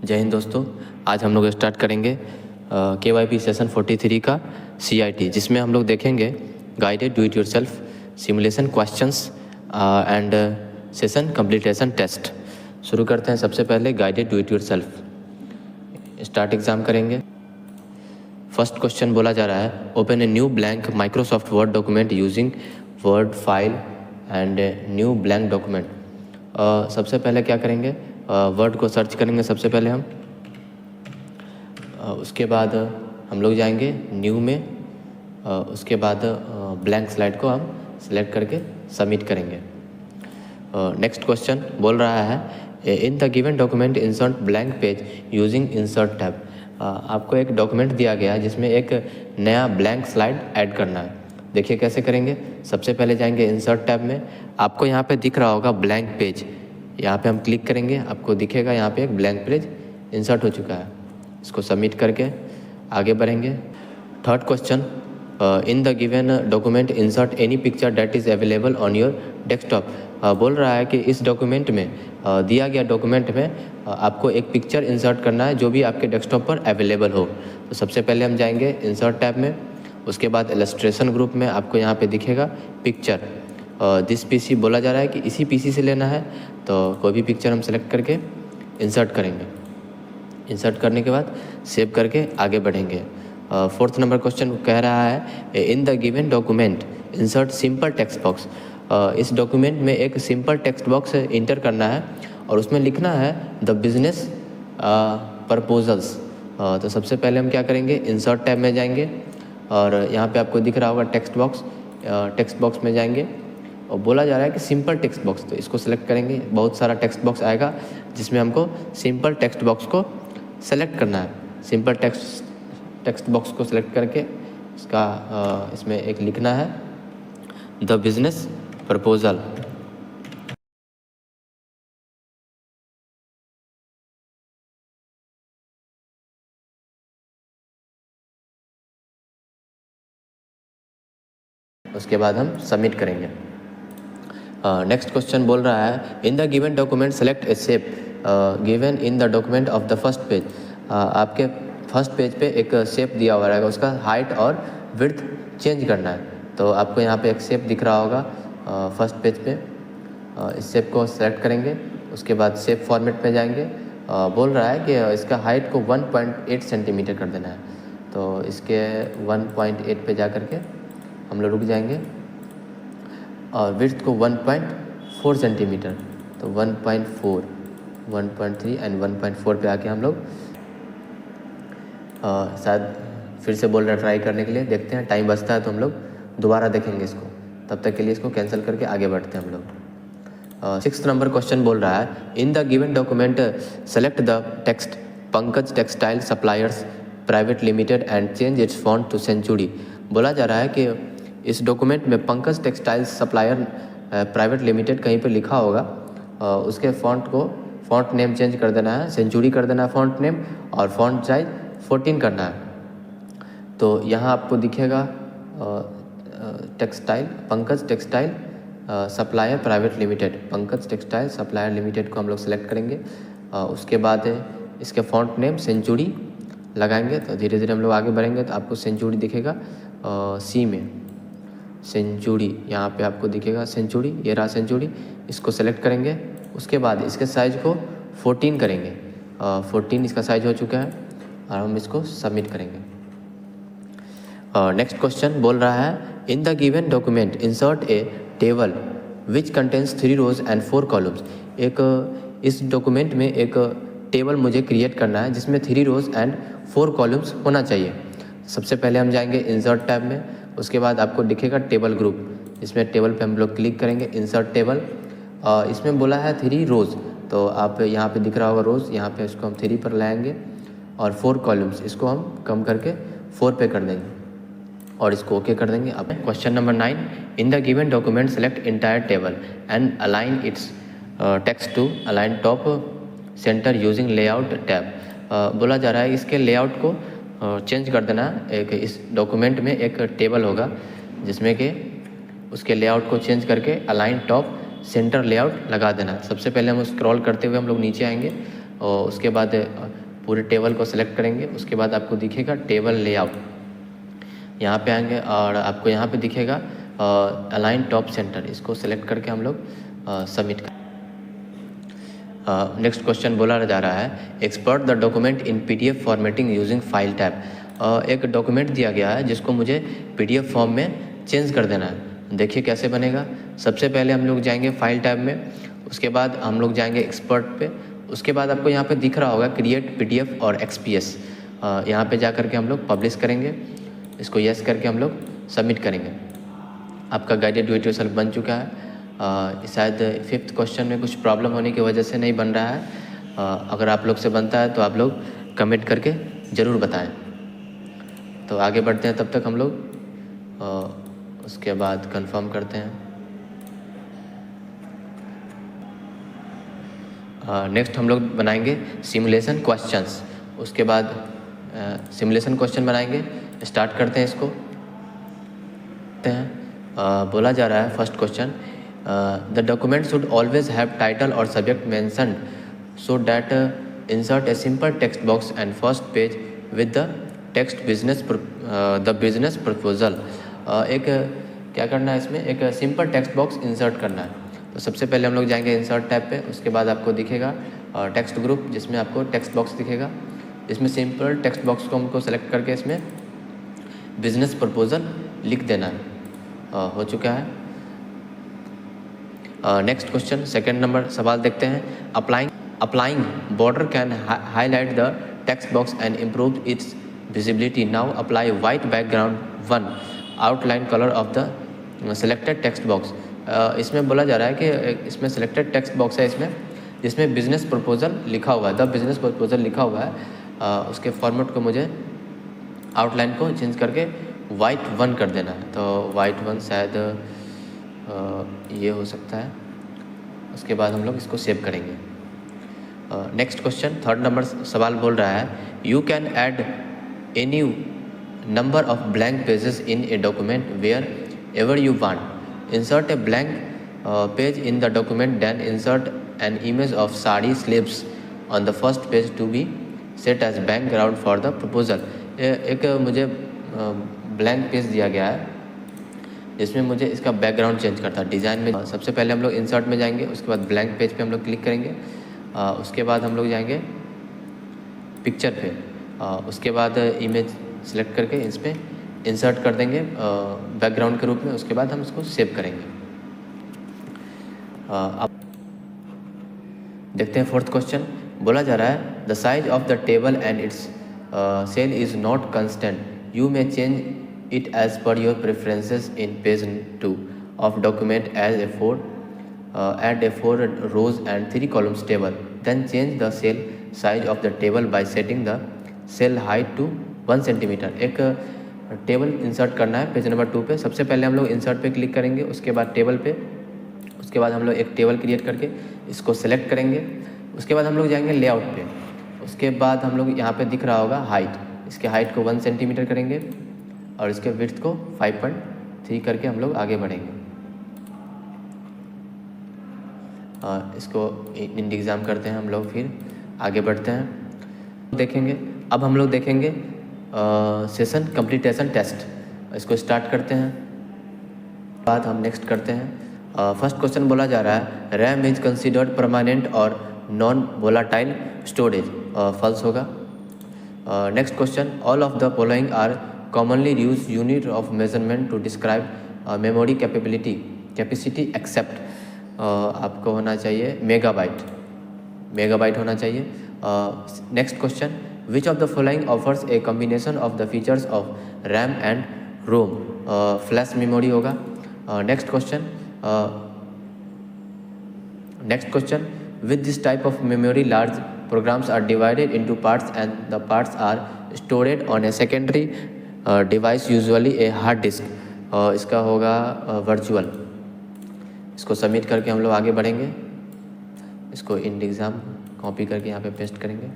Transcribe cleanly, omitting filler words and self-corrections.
जय हिंद दोस्तों। आज हम लोग स्टार्ट करेंगे KYP सेशन 43 का CIT, जिसमें हम लोग देखेंगे guided do it yourself simulation questions and session completion test. शुरू करते हैं। सबसे पहले guided do it yourself start exam करेंगे। फर्स्ट क्वेश्चन बोला जा रहा है, open a new blank Microsoft Word document using Word file and new blank document. सबसे पहले क्या करेंगे, वर्ड को सर्च करेंगे सबसे पहले हम। उसके बाद हम लोग जाएंगे न्यू में, उसके बाद ब्लैंक स्लाइड को हम सिलेक्ट करके सबमिट करेंगे। नेक्स्ट क्वेश्चन बोल रहा है, in the given document insert blank page using insert tab. आपको एक डॉक्यूमेंट दिया गया है जिसमें एक नया ब्लैंक स्लाइड ऐड करना है। देखिए कैसे करेंगे। सबसे पहले जाएंगे इंसर्ट टैब में, आपको यहाँ पे दिख रहा होगा ब्लैंक पेज, यहाँ पे हम क्लिक करेंगे, आपको दिखेगा यहाँ पे एक ब्लैंक पेज इंसर्ट हो चुका है। इसको सबमिट करके आगे बढ़ेंगे। Third question, in the given document insert any picture that is available on your desktop. बोल रहा है कि इस डॉक्यूमेंट में दिया गया डॉक्यूमेंट में आपको एक पिक्चर इंसर्ट करना है जो भी आपके डेस्कटॉप पर अवेलेबल हो। तो सबसे पहले हम जाएंगे इंसर्ट टैब में, उसके बाद इलस्ट्रेशन ग्रुप में आपको यहाँ पे दिखेगा पिक्चर। दिस पीसी बोला जा रहा है कि इसी पीसी से लेना है, तो कोई भी पिक्चर हम सेलेक्ट करके इंसर्ट करेंगे। इंसर्ट करने के बाद सेव करके आगे बढ़ेंगे। फोर्थ नंबर क्वेश्चन कह रहा है, in the given document insert simple text box. इस डॉक्यूमेंट में एक सिंपल टेक्स्ट बॉक्स इंटर करना है और उसमें लिखना है द बिजनेस प्रपोजल्स। तो सबसे पहले हम क्या करेंगे, इंसर्ट टैब में जाएंगे और यहाँ पे आपको दिख रहा होगा टेक्स्ट बॉक्स। टेक्स्ट बॉक्स में जाएंगे और बोला जा रहा है कि सिंपल टेक्स्ट बॉक्स, तो इसको सिलेक्ट करेंगे। बहुत सारा टेक्स्ट बॉक्स आएगा जिसमें हमको सिंपल टेक्स्ट बॉक्स को सेलेक्ट करना है। सिंपल टेक्स्ट बॉक्स को सिलेक्ट करके इसका इसमें एक लिखना है द बिजनेस प्रपोजल। उसके बाद हम सबमिट करेंगे। नेक्स्ट क्वेश्चन बोल रहा है, in the given document select A shape given in the document of the first page. आपके फर्स्ट पेज पे एक शेप दिया हुआ रहेगा, उसका हाइट और विड्थ चेंज करना है। तो आपको यहाँ पे एक शेप दिख रहा होगा फर्स्ट पेज पे। इस शेप को सेलेक्ट करेंगे, उसके बाद शेप फॉर्मेट में जाएंगे। बोल रहा है कि इसका हाइट को 1.8 सेंटीमीटर कर देना है। तो इसके 1.8 पे जा करके हम लोग रुक जाएंगे और विड्थ को 1.4 सेंटीमीटर, तो 1.4, 1.3 एंड 1.4 पे आके हम लोग शायद फिर से बोल रहे हैं ट्राई करने के लिए। देखते हैं, टाइम बचता है तो हम लोग दोबारा देखेंगे इसको। तब तक के लिए इसको कैंसिल करके आगे बढ़ते हैं हम लोग। सिक्स्थ नंबर क्वेश्चन बोल रहा है, in the given document select the text Pankaj textile suppliers private limited and change its font to Century. बोला जा रहा है कि इस डॉक्यूमेंट में Pankaj textile supplier private limited कहीं पे लिखा होगा, उसके फॉन्ट नेम चेंज कर देना है, सेंचुरी कर देना है फॉन्ट नेम, और फॉन्ट साइज 14 करना है। तो यहाँ आपको दिखेगा textile, Pankaj textile supplier private limited. Pankaj textile supplier limited को हम लोग सेलेक्ट करेंगे। उसके बाद इसके फॉन्ट नेम सेंचुरी लगाएंगे। तो धीरे धीरे हम लोग आगे बढ़ेंगे तो आपको सेंचुरी दिखेगा सी में, सेंचुरी यहाँ पे आपको दिखेगा सेंचुरी, ये रहा सेंचुरी। इसको सेलेक्ट करेंगे, उसके बाद इसके साइज को 14 करेंगे। 14 इसका साइज हो चुका है और हम इसको सबमिट करेंगे। नेक्स्ट क्वेश्चन बोल रहा है, in the given document insert a table which contains 3 rows and 4 columns. इस डॉक्यूमेंट में एक टेबल मुझे क्रिएट करना है जिसमें 3 रोज एंड 4 कॉलम्स होना चाहिए। सबसे पहले हम जाएंगे इंसर्ट टैब में, उसके बाद आपको दिखेगा टेबल ग्रुप। इसमें टेबल पे हम लोग क्लिक करेंगे, इंसर्ट टेबल। इसमें बोला है 3 रोज, तो आप यहाँ पे दिख रहा होगा रोज, यहाँ पे इसको हम 3 पर लाएंगे और 4 कॉलम्स इसको हम कम करके 4 पे कर देंगे और इसको ओके कर देंगे। अब question number 9, in the given document select entire table and align its text to align top centre using layout tab. बोला जा रहा है इसके लेआउट को चेंज कर देना। एक इस डॉक्यूमेंट में एक टेबल होगा जिसमें कि उसके लेआउट को चेंज करके अलाइन टॉप सेंटर लेआउट लगा देना। सबसे पहले हम स्क्रॉल करते हुए हम लोग नीचे आएंगे और उसके बाद पूरे टेबल को सिलेक्ट करेंगे। उसके बाद आपको दिखेगा टेबल लेआउट, यहाँ पे आएंगे और आपको यहाँ पे दिखेगा अलाइन टॉप सेंटर, इसको सिलेक्ट करके हम लोग सबमिट कर। नेक्स्ट क्वेश्चन बोला जा रहा है export the document in PDF formatting using file tab. एक डॉक्यूमेंट दिया गया है जिसको मुझे पीडीएफ फॉर्म में चेंज कर देना है। देखिए कैसे बनेगा। सबसे पहले हम लोग जाएंगे फाइल टैब में, उसके बाद हम लोग जाएंगे एक्सपोर्ट पे, उसके बाद आपको यहाँ पे दिख रहा होगा क्रिएट पीडीएफ और एक्सपीएस, यहाँ पे जा करके हम लोग पब्लिश करेंगे। इसको यस करके हम लोग सबमिट करेंगे। आपका गाइडेड डू इट योरसेल्फ बन चुका है। शायद 5th क्वेश्चन में कुछ प्रॉब्लम होने की वजह से नहीं बन रहा है। अगर आप लोग से बनता है तो आप लोग कमेंट करके ज़रूर बताएं। तो आगे बढ़ते हैं, तब तक हम लोग उसके बाद कंफर्म करते हैं। नेक्स्ट हम लोग बनाएंगे सिमुलेशन क्वेश्चंस। उसके बाद सिमुलेशन क्वेश्चन बनाएंगे। स्टार्ट करते हैं इसको। बोला जा रहा है first question, the document should always have title और subject mentioned so that insert a simple text box and first page with the text the business proposal. एक क्या करना है इसमें, एक सिंपल टेक्स्ट बॉक्स इंसर्ट करना है। तो सबसे पहले हम लोग जाएंगे इंसर्ट टैब पे, उसके बाद आपको दिखेगा टेक्स्ट ग्रुप, जिसमें आपको टेक्स्ट बॉक्स दिखेगा। इसमें सिंपल टेक्स्ट बॉक्स को हमको सेलेक्ट करके इसमें बिजनेस प्रपोजल लिख देना है। हो चुका है। नेक्स्ट क्वेश्चन, सेकंड नंबर सवाल देखते हैं। Applying border can highlight the text box and improve it's visibility. Now apply white background 1 outline colour of the selected text box. इसमें बोला जा रहा है कि इसमें सेलेक्टेड टेक्स्ट बॉक्स है इसमें, जिसमें बिजनेस प्रपोजल लिखा हुआ है, द बिजनेस प्रपोजल लिखा हुआ है। उसके फॉर्मेट को मुझे आउटलाइन को चेंज करके वाइट 1 कर देना है। तो वाइट 1 शायद ये हो सकता है। उसके बाद हम लोग इसको सेव करेंगे। नेक्स्ट क्वेश्चन, थर्ड नंबर सवाल बोल रहा है you can add any number of blank pages in a document wherever you want. Insert a blank page in the document, then insert an image of sari sleeves on the first page to be set as background for the proposal. एक मुझे blank page दिया गया है जिसमें मुझे इसका background change करता है डिज़ाइन में। सबसे पहले हम लोग इंसर्ट में जाएंगे, उसके बाद ब्लैंक पेज पे हम लोग क्लिक करेंगे। उसके बाद हम लोग जाएंगे पिक्चर पे, उसके बाद इमेज सेलेक्ट करके इस पर इंसर्ट कर देंगे बैकग्राउंड के रूप में। उसके बाद हम इसको सेव करेंगे। अब देखते हैं फोर्थ क्वेश्चन। बोला जा रहा है the size of the table and its cell is not constant, you may change it as per your preferences in page 2 of document as a 4 add a 4 rows and 3 columns table, then change the cell size of the table by setting the cell height to 1 centimeter। एक table insert करना है page number 2 पे। सबसे पहले हम लोग insert पे click करेंगे, उसके बाद टेबल पे, उसके बाद हम लोग एक टेबल क्रिएट करके इसको सेलेक्ट करेंगे। उसके बाद हम लोग जाएंगे लेआउट पे, उसके बाद हम लोग यहाँ पे दिख रहा होगा हाइट, इसके हाइट को 1 सेंटीमीटर करेंगे और इसके विड्थ को 5.3 करके हम लोग आगे बढ़ेंगे। इसको इंडिग्जाम करते हैं हम लोग, फिर आगे बढ़ते हैं। देखेंगे अब हम लोग देखेंगे सेशन कंप्लीटेशन टेस्ट। इसको स्टार्ट करते हैं, बाद हम नेक्स्ट करते हैं। फर्स्ट क्वेश्चन बोला जा रहा है रैम इज कंसिडर्ड परमानेंट और नॉन वोलाटाइल स्टोरेज, फॉल्स होगा। Next question, all of the following are commonly use unit of measurement to describe memory capacity except. आपको होना चाहिए मेगाबाइट होना चाहिए। Next question, which of the following offers a combination of the features of RAM and ROM, flash memory होगा। Next question, with this type of memory large programs are divided into parts and the parts are stored on a secondary device usually a hard disk। इसका होगा virtual. इसको submit करके हम लोग आगे बढ़ेंगे। इसको इंड एग्ज़ाम कॉपी करके यहाँ पे पेस्ट करेंगे।